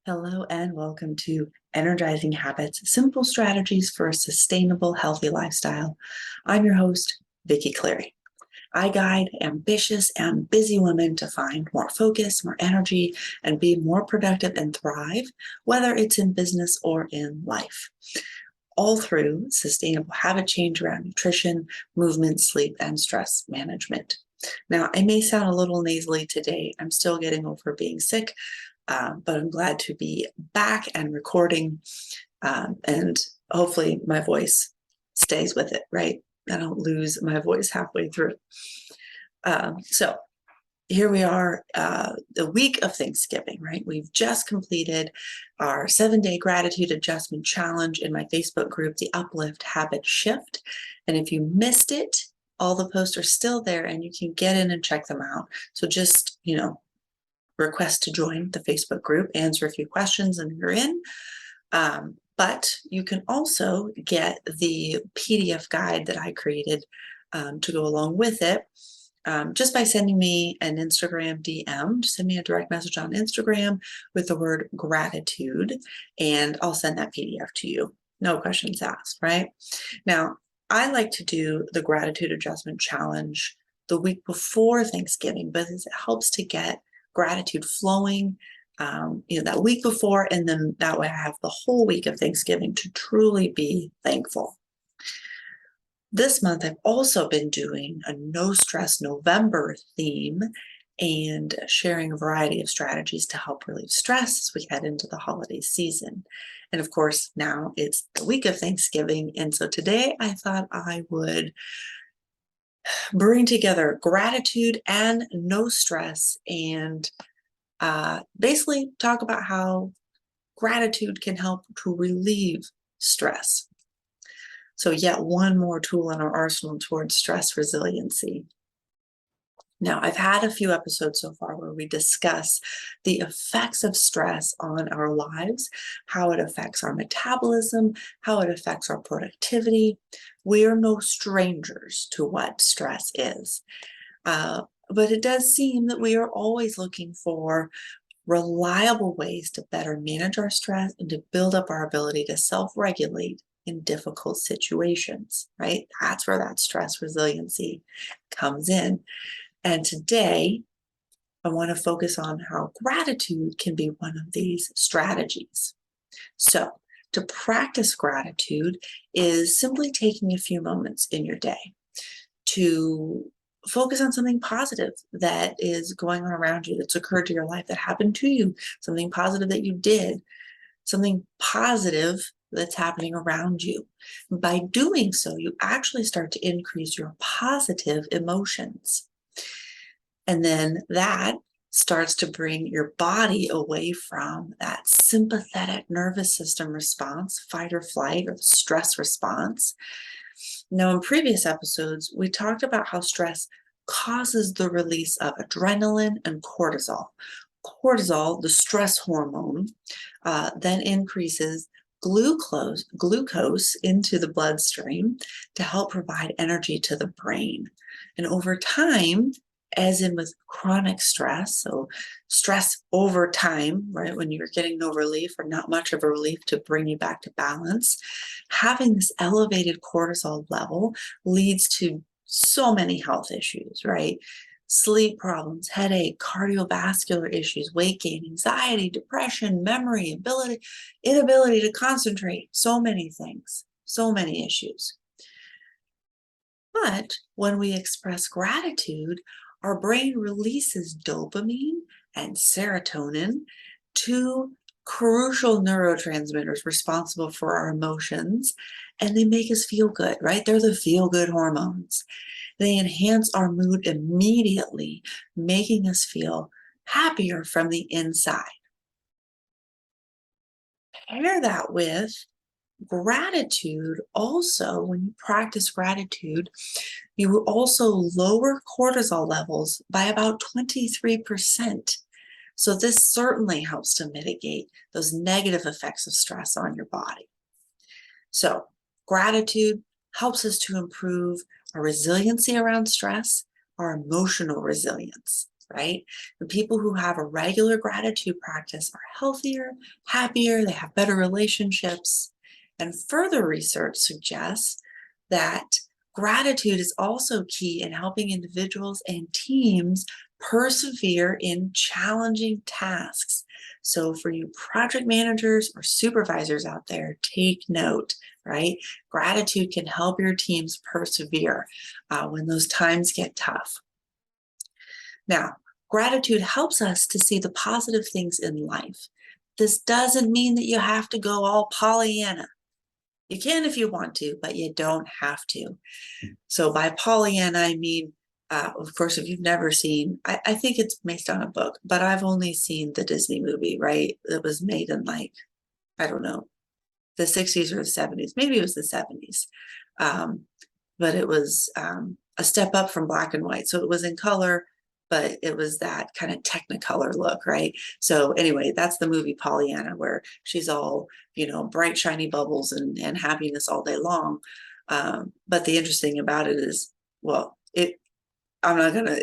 Hello and welcome to Energizing Habits, Simple Strategies for a Sustainable, Healthy Lifestyle. I'm your host, Vicki Cleary. I guide ambitious and busy women to find more focus, more energy, and be more productive and thrive, whether it's in business or in life, all through sustainable habit change around nutrition, movement, sleep, and stress management. Now, I may sound a little nasally today. I'm still getting over being sick, but I'm glad to be back and recording, and hopefully my voice stays with it, right? I don't lose my voice halfway through. So here we are, the week of Thanksgiving, right? We've just completed our 7-day gratitude adjustment challenge in my Facebook group, the Uplift Habit Shift. And if you missed it, all the posts are still there and you can get in and check them out. So just, request to join the Facebook group, answer a few questions, and you're in. But you can also get the PDF guide that I created to go along with it just by sending me an Instagram DM. Just send me a direct message on Instagram with the word gratitude, and I'll send that PDF to you. No questions asked, right? Now, I like to do the gratitude adjustment challenge the week before Thanksgiving because it helps to get gratitude flowing, that week before, and then that way I have the whole week of Thanksgiving to truly be thankful. This month, I've also been doing a No Stress November theme and sharing a variety of strategies to help relieve stress as we head into the holiday season. And of course, now it's the week of Thanksgiving. And so today I thought I would bring together gratitude and no stress and basically talk about how gratitude can help to relieve stress. So yet one more tool in our arsenal towards stress resiliency. Now, I've had a few episodes so far where we discuss the effects of stress on our lives, how it affects our metabolism, how it affects our productivity. We are no strangers to what stress is. But it does seem that we are always looking for reliable ways to better manage our stress and to build up our ability to self-regulate in difficult situations, right? That's where that stress resiliency comes in. And today, I want to focus on how gratitude can be one of these strategies. So, to practice gratitude is simply taking a few moments in your day to focus on something positive that is going on around you, that's occurred to your life, that happened to you, something positive that you did, something positive that's happening around you. By doing so, you actually start to increase your positive emotions. And then that starts to bring your body away from that sympathetic nervous system response, fight or flight, or the stress response. Now, in previous episodes, we talked about how stress causes the release of adrenaline and cortisol. Cortisol, the stress hormone, then increases glucose into the bloodstream to help provide energy to the brain. And over time, as in with chronic stress, so stress over time, right, when you're getting no relief or not much of a relief to bring you back to balance, having this elevated cortisol level leads to so many health issues, right? Sleep problems, headache, cardiovascular issues, weight gain, anxiety, depression, memory, inability to concentrate, so many things, so many issues. But when we express gratitude, our brain releases dopamine and serotonin, two crucial neurotransmitters responsible for our emotions, and they make us feel good, right? They're the feel-good hormones. They enhance our mood immediately, making us feel happier from the inside. Pair that with gratitude. Also, when you practice gratitude, you will also lower cortisol levels by about 23%. So this certainly helps to mitigate those negative effects of stress on your body. So gratitude helps us to improve our resiliency around stress, our emotional resilience. right? The people who have a regular gratitude practice are healthier, happier, they have better relationships. And further research suggests that gratitude is also key in helping individuals and teams persevere in challenging tasks. So for you project managers or supervisors out there, take note, right? Gratitude can help your teams persevere when those times get tough. Now, gratitude helps us to see the positive things in life. This doesn't mean that you have to go all Pollyanna. You can if you want to, but you don't have to. So by Pollyanna, I mean, of course, if you've never seen, I think it's based on a book, but I've only seen the Disney movie, right? It was made in like, I don't know, the 60s or the 70s. Maybe it was the 70s. But it was a step up from black and white. So it was in color, but it was that kind of technicolor look, right? So anyway, that's the movie Pollyanna, where she's all, bright, shiny bubbles and happiness all day long. But the interesting about it is, well, I'm not gonna,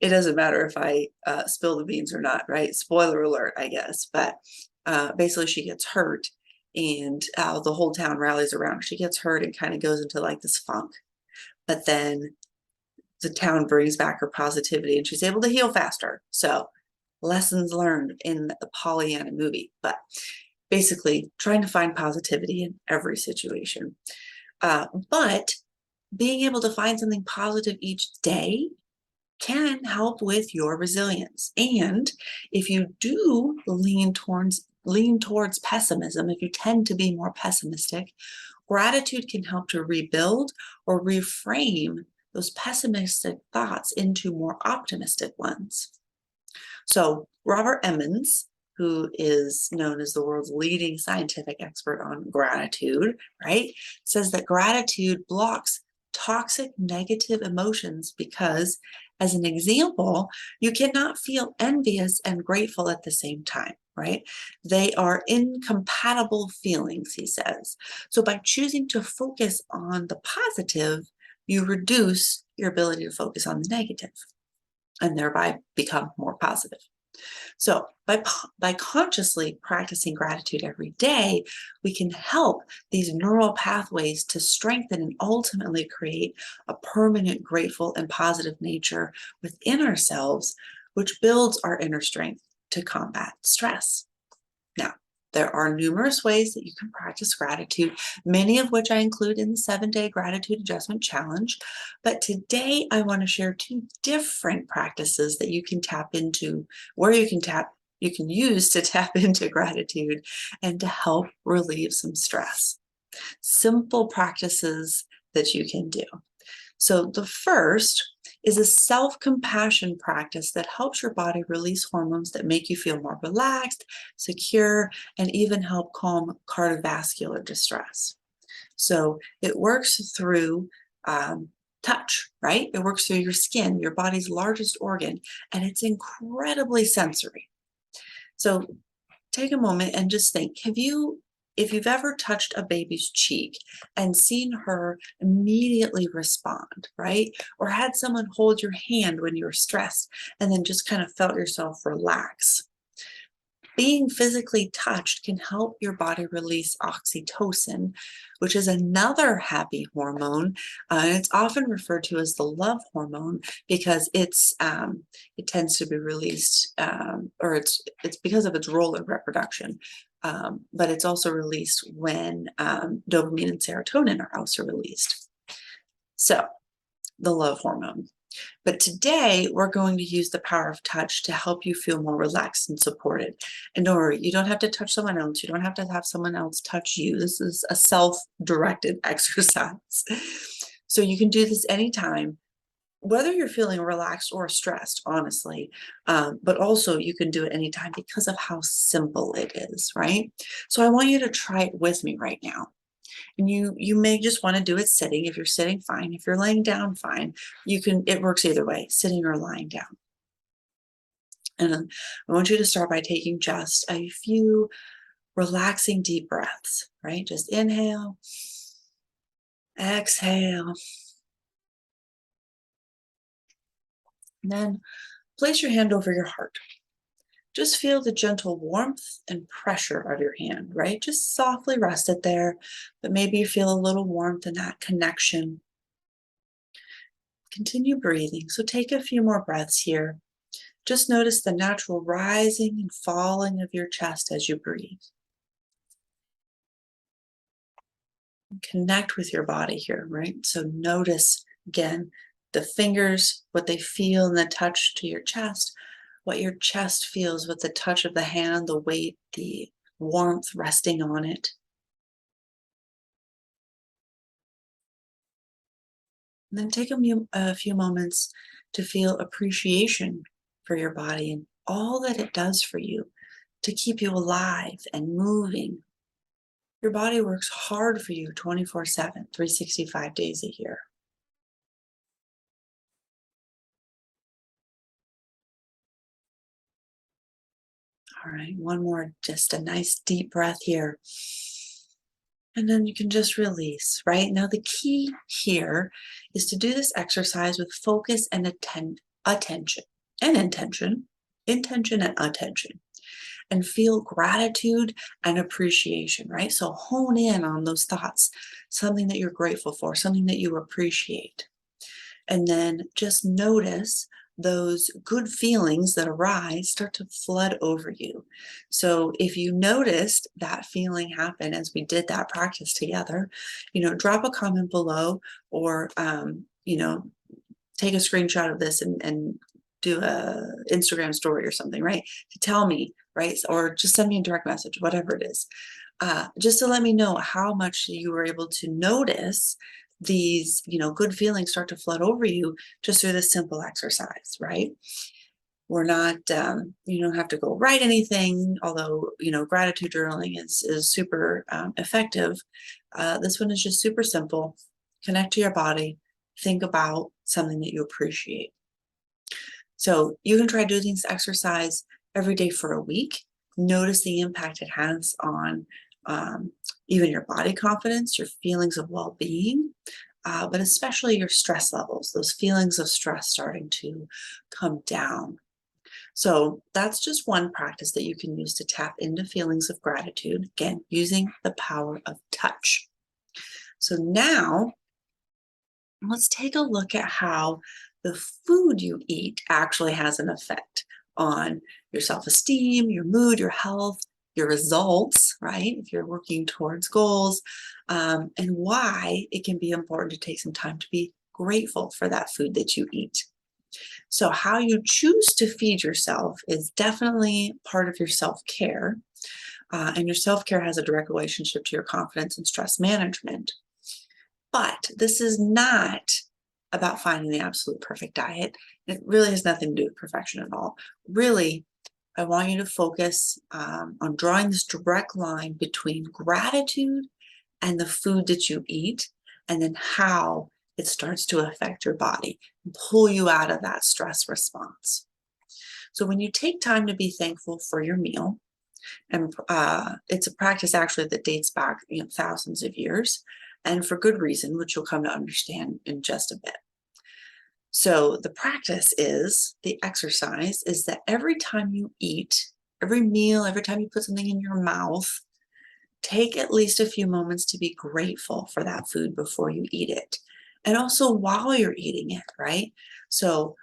it doesn't matter if I spill the beans or not, right? Spoiler alert, I guess. But basically she gets hurt and the whole town rallies around her. She gets hurt and kind of goes into like this funk. But then the town brings back her positivity and she's able to heal faster. So lessons learned in the Pollyanna movie, but basically trying to find positivity in every situation. But being able to find something positive each day can help with your resilience. And if you do lean towards pessimism, if you tend to be more pessimistic, gratitude can help to rebuild or reframe those pessimistic thoughts into more optimistic ones. So Robert Emmons, who is known as the world's leading scientific expert on gratitude, right, says that gratitude blocks toxic negative emotions because, as an example, you cannot feel envious and grateful at the same time, right? They are incompatible feelings, he says. So by choosing to focus on the positive, you reduce your ability to focus on the negative and thereby become more positive. So by consciously practicing gratitude every day, we can help these neural pathways to strengthen and ultimately create a permanent, grateful, and positive nature within ourselves, which builds our inner strength to combat stress. Now, there are numerous ways that you can practice gratitude, many of which I include in the 7-day gratitude adjustment challenge. But today I want to share 2 different practices that you can tap into, where you can use to tap into gratitude and to help relieve some stress. Simple practices that you can do. So the first is a self-compassion practice that helps your body release hormones that make you feel more relaxed, secure, and even help calm cardiovascular distress. So it works through touch, right? It works through your skin, your body's largest organ, and it's incredibly sensory. So take a moment and just think, if you've ever touched a baby's cheek and seen her immediately respond, right? Or had someone hold your hand when you were stressed and then just kind of felt yourself relax. Being physically touched can help your body release oxytocin, which is another happy hormone. And it's often referred to as the love hormone because it tends to be released, or it's because of its role in reproduction. But it's also released when dopamine and serotonin are also released. So, the love hormone. But today, we're going to use the power of touch to help you feel more relaxed and supported. And don't worry, you don't have to touch someone else. You don't have to have someone else touch you. This is a self-directed exercise. So you can do this anytime, whether you're feeling relaxed or stressed, honestly. But also you can do it anytime because of how simple it is, right? So I want you to try it with me right now. And you may just want to do it sitting. If you're sitting, fine. If you're laying down, fine. It works either way, sitting or lying down. And I want you to start by taking just a few relaxing deep breaths, right? Just inhale, exhale, And then place your hand over your heart. Just feel the gentle warmth and pressure of your hand, right? Just softly rest it there, but maybe you feel a little warmth in that connection. Continue breathing. So take a few more breaths here. Just notice the natural rising and falling of your chest as you breathe. Connect with your body here, right? So notice again the fingers, what they feel and the touch to your chest, what your chest feels with the touch of the hand, the weight, the warmth resting on it. And then take a few moments to feel appreciation for your body and all that it does for you to keep you alive and moving. Your body works hard for you 24/7, 365 days a year. All right, one more, just a nice deep breath here. And then you can just release, right? Now, the key here is to do this exercise with focus and attention and intention and attention, and feel gratitude and appreciation, right? So hone in on those thoughts, something that you're grateful for, something that you appreciate. And then just notice those good feelings that arise start to flood over you. So if you noticed that feeling happen as we did that practice together, drop a comment below, or take a screenshot of this and do a Instagram story or something, right? To tell me, right? Or just send me a direct message, whatever it is. Just to let me know how much you were able to notice these, good feelings start to flood over you just through this simple exercise, right? We're not, you don't have to go write anything, although, gratitude journaling is super effective. This one is just super simple. Connect to your body. Think about something that you appreciate. So you can try doing this exercise every day for a week. Notice the impact it has on even your body confidence, your feelings of well-being, but especially your stress levels, those feelings of stress starting to come down. So that's just one practice that you can use to tap into feelings of gratitude, again, using the power of touch. So now let's take a look at how the food you eat actually has an effect on your self-esteem, your mood, your health, your results, right? If you're working towards goals, and why it can be important to take some time to be grateful for that food that you eat. So how you choose to feed yourself is definitely part of your self-care, and your self-care has a direct relationship to your confidence and stress management. But this is not about finding the absolute perfect diet. It really has nothing to do with perfection at all. Really, I want you to focus on drawing this direct line between gratitude and the food that you eat, and then how it starts to affect your body and pull you out of that stress response. So when you take time to be thankful for your meal, and it's a practice actually that dates back thousands of years, and for good reason, which you'll come to understand in just a bit. So the practice is, the exercise is that every time you eat, every meal, every time you put something in your mouth, take at least a few moments to be grateful for that food before you eat it. And also while you're eating it, right? So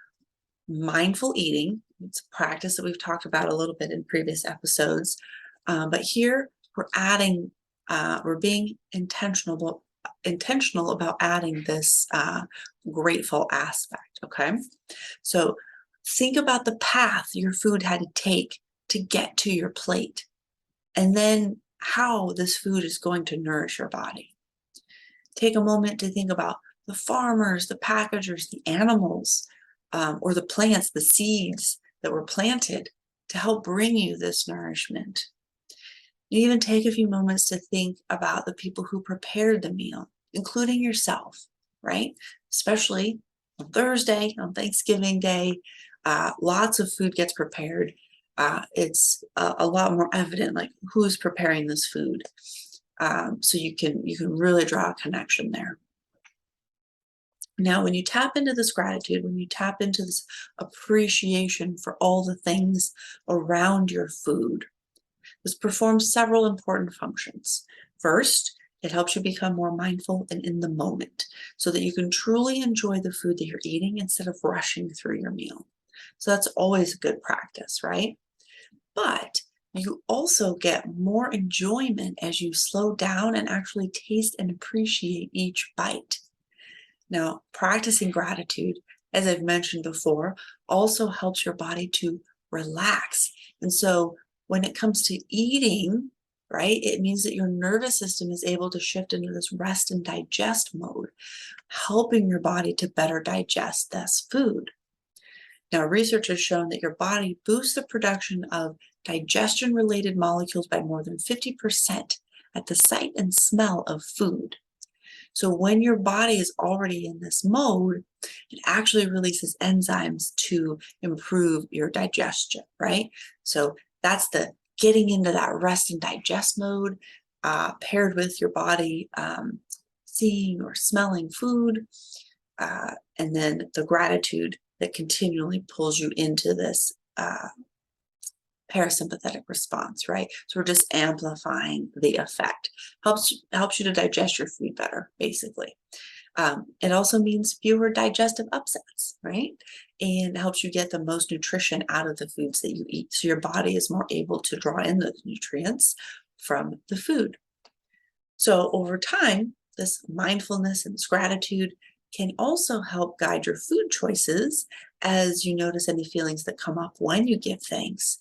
mindful eating, it's a practice that we've talked about a little bit in previous episodes. But here we're being intentional about adding this grateful aspect, okay? So think about the path your food had to take to get to your plate, and then how this food is going to nourish your body. Take a moment to think about the farmers, the packagers, the animals, or the plants, the seeds that were planted to help bring you this nourishment. You even take a few moments to think about the people who prepared the meal, including yourself, right? Especially on Thursday, on Thanksgiving Day, lots of food gets prepared. It's a lot more evident, like who's preparing this food. So you can really draw a connection there. Now, when you tap into this gratitude, when you tap into this appreciation for all the things around your food, this performs several important functions. First, it helps you become more mindful and in the moment so that you can truly enjoy the food that you're eating instead of rushing through your meal. So that's always a good practice, right? But you also get more enjoyment as you slow down and actually taste and appreciate each bite. Now, practicing gratitude, as I've mentioned before, also helps your body to relax. And so when it comes to eating, right, it means that your nervous system is able to shift into this rest and digest mode, helping your body to better digest this food. Now, research has shown that your body boosts the production of digestion-related molecules by more than 50% at the sight and smell of food. So when your body is already in this mode, it actually releases enzymes to improve your digestion, right? So that's the getting into that rest and digest mode, paired with your body seeing or smelling food, and then the gratitude that continually pulls you into this parasympathetic response, right? So we're just amplifying the effect. Helps you to digest your food better, basically. It also means fewer digestive upsets, right? And helps you get the most nutrition out of the foods that you eat. So your body is more able to draw in those nutrients from the food. So over time, this mindfulness and this gratitude can also help guide your food choices as you notice any feelings that come up when you give thanks.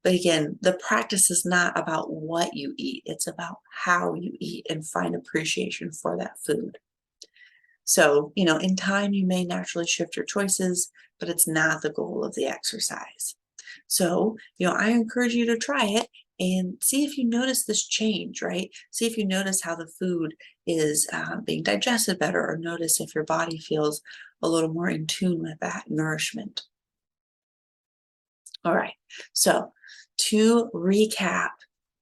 But again, the practice is not about what you eat, it's about how you eat and find appreciation for that food. So, in time, you may naturally shift your choices, but it's not the goal of the exercise. So, I encourage you to try it and see if you notice this change, right? See if you notice how the food is being digested better, or notice if your body feels a little more in tune with that nourishment. All right. So, to recap,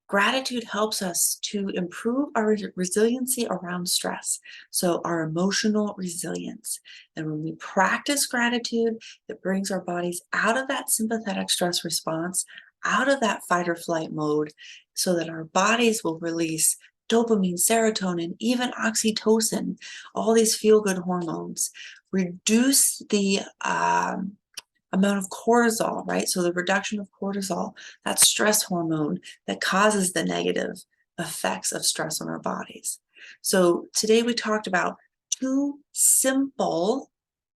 gratitude helps us to improve our resiliency around stress, so our emotional resilience. And when we practice gratitude, it brings our bodies out of that sympathetic stress response, out of that fight or flight mode, so that our bodies will release dopamine, serotonin, even oxytocin, all these feel good hormones, reduce the amount of cortisol, right? So the reduction of cortisol, that stress hormone that causes the negative effects of stress on our bodies. So today we talked about two simple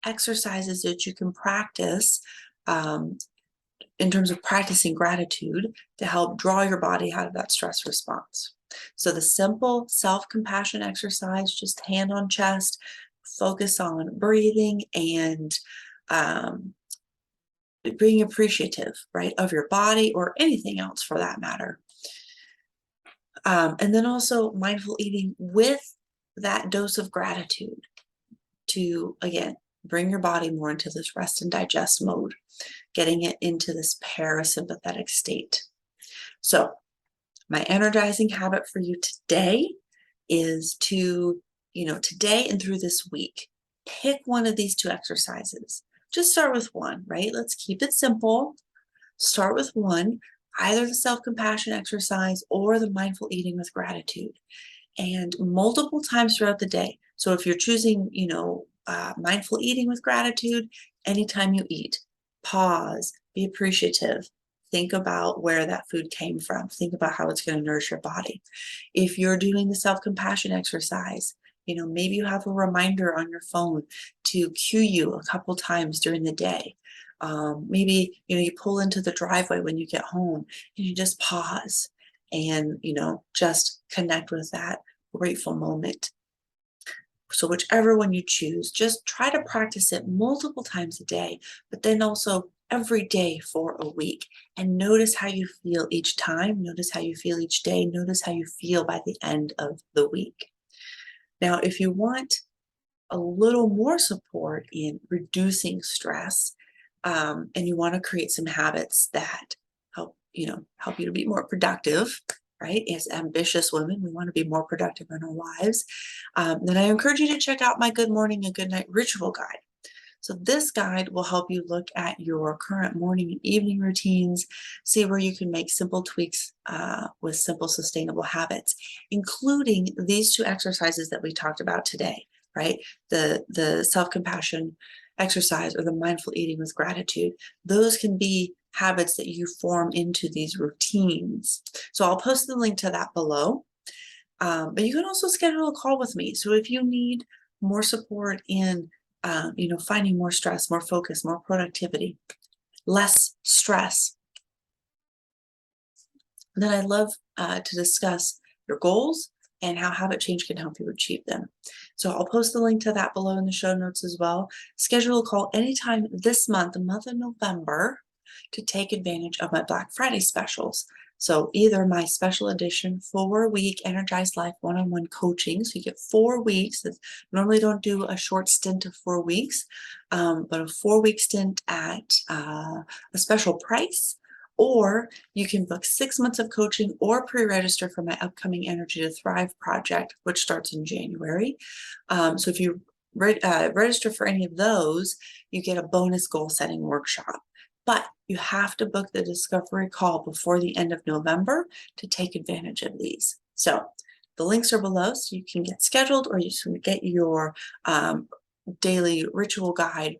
exercises that you can practice in terms of practicing gratitude to help draw your body out of that stress response. So the simple self-compassion exercise, just hand on chest, focus on breathing and being appreciative, right, of your body or anything else for that matter. And then also mindful eating with that dose of gratitude to, again, bring your body more into this rest and digest mode, getting it into this parasympathetic state. So my energizing habit for you today is to, today and through this week, pick one of these two exercises. Just start with one, right? Let's keep it simple. Start with one, either the self-compassion exercise or the mindful eating with gratitude, and multiple times throughout the day. So if you're choosing, mindful eating with gratitude, anytime you eat, pause, be appreciative, think about where that food came from, think about how it's going to nourish your body. If you're doing the self-compassion exercise, maybe you have a reminder on your phone to cue you a couple times during the day. Maybe, you pull into the driveway when you get home and you just pause and, just connect with that grateful moment. So whichever one you choose, just try to practice it multiple times a day, but then also every day for a week, and notice how you feel each time. Notice how you feel each day. Notice how you feel by the end of the week. Now, if you want a little more support in reducing stress, and you want to create some habits that help you to be more productive, right? As ambitious women, we want to be more productive in our lives. Then I encourage you to check out my Good Morning and Good Night Ritual Guide. So this guide will help you look at your current morning and evening routines, see where you can make simple tweaks with simple sustainable habits, including these two exercises that we talked about today, right? The self-compassion exercise or the mindful eating with gratitude. Those can be habits that you form into these routines. So I'll post the link to that below. But you can also schedule a call with me. So if you need more support in finding more stress, more focus, more productivity, less stress, then I'd love to discuss your goals and how habit change can help you achieve them. So I'll post the link to that below in the show notes as well. Schedule a call anytime this month, the month of November, to take advantage of my Black Friday specials. So either my special edition 4-week Energized Life one-on-one coaching, so you get 4 weeks. Normally don't do a short stint of 4 weeks, but a 4-week stint at a special price. Or you can book 6 months of coaching or pre-register for my upcoming Energy to Thrive project, which starts in January. So if you register for any of those, you get a bonus goal setting workshop. But you have to book the discovery call before the end of November to take advantage of these. So the links are below so you can get scheduled, or you can get your daily ritual guide.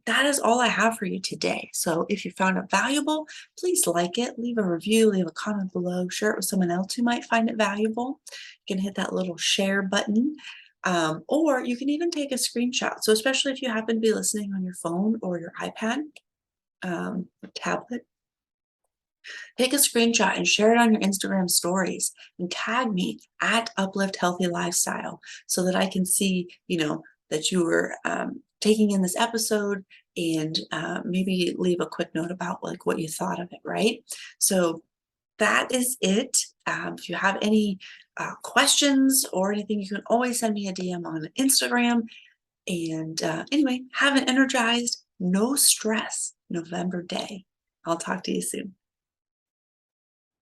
That is all I have for you today. So if you found it valuable, please like it, leave a review, leave a comment below, share it with someone else who might find it valuable. You can hit that little share button. Or you can even take a screenshot. So especially if you happen to be listening on your phone or your iPad, tablet, take a screenshot and share it on your Instagram stories and tag me at Uplift Healthy Lifestyle so that I can see, that you were taking in this episode, and maybe leave a quick note about like what you thought of it, right? So that is it. If you have any questions or anything, you can always send me a DM on Instagram. And anyway, have an energized, no stress November day. I'll talk to you soon.